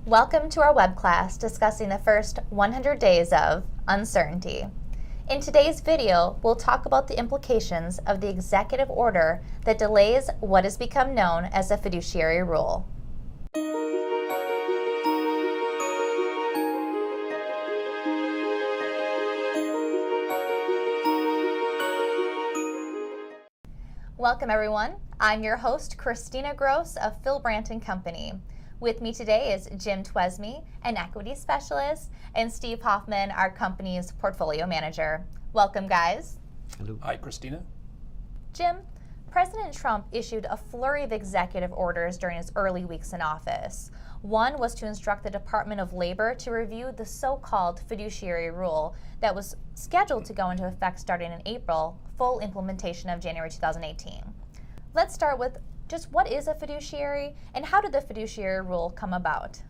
Welcome to our web class discussing the first 100 days of uncertainty. In today's video, we'll talk about the implications of the executive order that delays what has become known as a fiduciary rule. Welcome everyone. I'm your host, Kristina Gross of Filbrandt Company. With me today is Jim Twesme, an equity specialist, and Steve Hoffman, our company's portfolio manager. Welcome, guys. Hello. Hi, Kristina. Jim, President Trump issued a flurry of executive orders during his early weeks in office. One was to instruct the Department of Labor to review the so-called fiduciary rule that was scheduled to go into effect starting in April, full implementation of January 2018. Let's start with just what is a fiduciary and how did the fiduciary rule come about?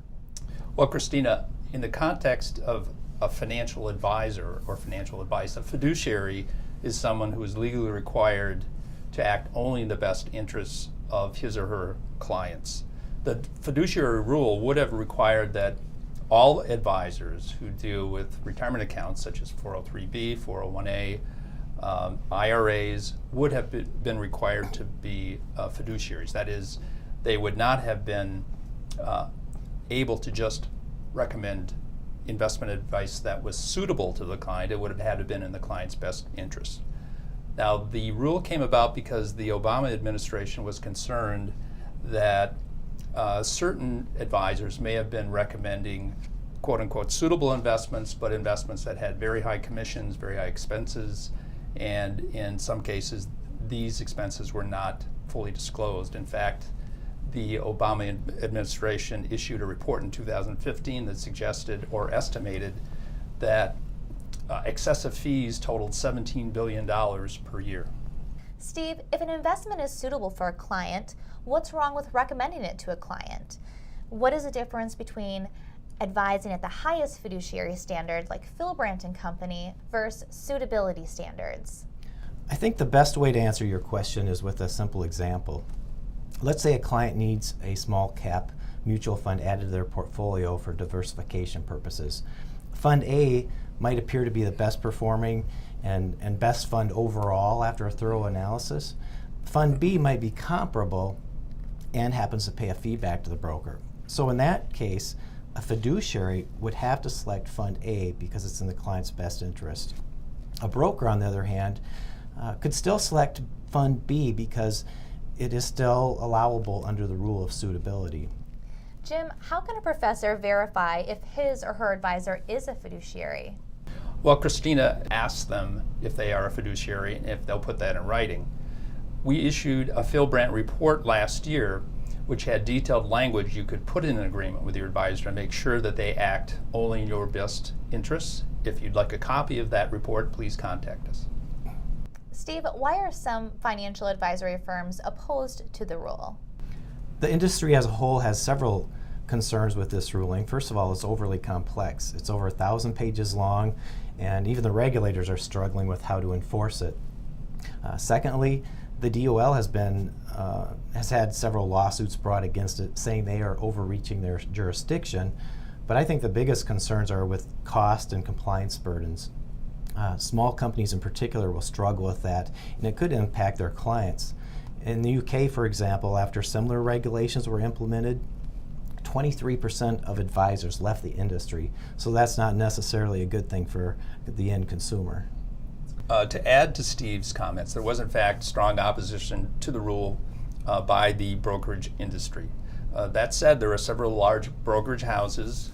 Well, Kristina, in the context of a financial advisor or financial advice, a fiduciary is someone who is legally required to act only in the best interests of his or her clients. The fiduciary rule would have required that all advisors who deal with retirement accounts such as 403B, 401A, IRAs would have been required to be fiduciaries. That is, they would not have been able to just recommend investment advice that was suitable to the client. It would have had to have been in the client's best interest. Now, the rule came about because the Obama administration was concerned that certain advisors may have been recommending quote-unquote suitable investments, but investments that had very high commissions, very high expenses, and in some cases these expenses were not fully disclosed. In fact, the Obama administration issued a report in 2015 that suggested or estimated that excessive fees totaled $17 billion per year. Steve, if an investment is suitable for a client, what's wrong with recommending it to a client? What is the difference between advising at the highest fiduciary standard like Filbrandt Company versus suitability standards? I think the best way to answer your question is with a simple example. Let's say a client needs a small cap mutual fund added to their portfolio for diversification purposes. Fund A might appear to be the best performing and best fund overall after a thorough analysis. Fund B might be comparable and happens to pay a fee back to the broker. So in that case, a fiduciary would have to select Fund A because it's in the client's best interest. A broker, on the other hand, could still select Fund B because it is still allowable under the rule of suitability. Jim, how can a professor verify if his or her advisor is a fiduciary? Well, Kristina asked them if they are a fiduciary and if they'll put that in writing. We issued a Filbrandt report last year which had detailed language you could put in an agreement with your advisor to make sure that they act only in your best interests. If you'd like a copy of that report, please contact us. Steve, why are some financial advisory firms opposed to the rule? The industry as a whole has several concerns with this ruling. First of all, it's overly complex. It's over 1,000 pages long, and even the regulators are struggling with how to enforce it. Secondly, the DOL has had several lawsuits brought against it, saying they are overreaching their jurisdiction. But I think the biggest concerns are with cost and compliance burdens. Small companies in particular will struggle with that, and it could impact their clients. In the UK, for example, after similar regulations were implemented, 23% of advisors left the industry. So that's not necessarily a good thing for the end consumer. To add to Steve's comments, there was in fact strong opposition to the rule by the brokerage industry. That said, there are several large brokerage houses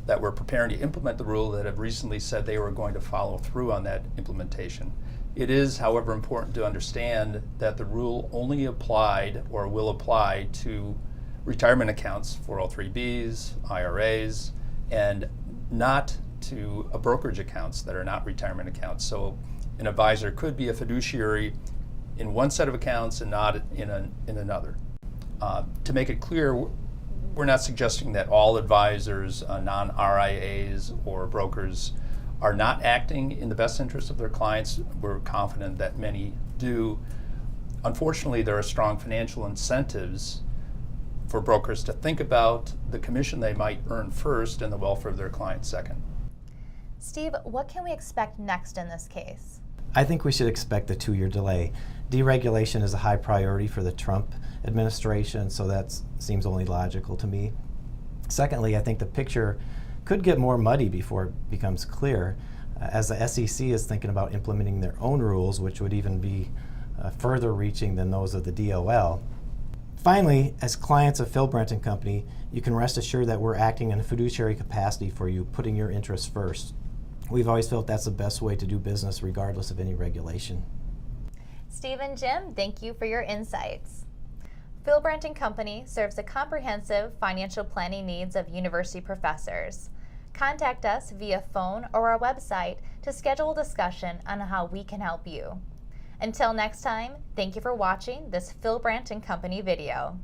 that were preparing to implement the rule that have recently said they were going to follow through on that implementation. It is, however, important to understand that the rule only applied or will apply to retirement accounts, 403Bs, IRAs, and not to brokerage accounts that are not retirement accounts. So an advisor could be a fiduciary in one set of accounts and not in another. To make it clear, we're not suggesting that all advisors, non-RIAs or brokers, are not acting in the best interest of their clients. We're confident that many do. Unfortunately, there are strong financial incentives for brokers to think about the commission they might earn first and the welfare of their clients second. Steve, what can we expect next in this case? I think we should expect a 2-year delay. Deregulation is a high priority for the Trump administration, so that seems only logical to me. Secondly, I think the picture could get more muddy before it becomes clear, as the SEC is thinking about implementing their own rules, which would even be further reaching than those of the DOL. Finally, as clients of Filbrandt Company, you can rest assured that we're acting in a fiduciary capacity for you, putting your interests first. We've always felt that's the best way to do business regardless of any regulation. Steve and Jim, thank you for your insights. Filbrandt Company serves the comprehensive financial planning needs of university professors. Contact us via phone or our website to schedule a discussion on how we can help you. Until next time, thank you for watching this Filbrandt Company video.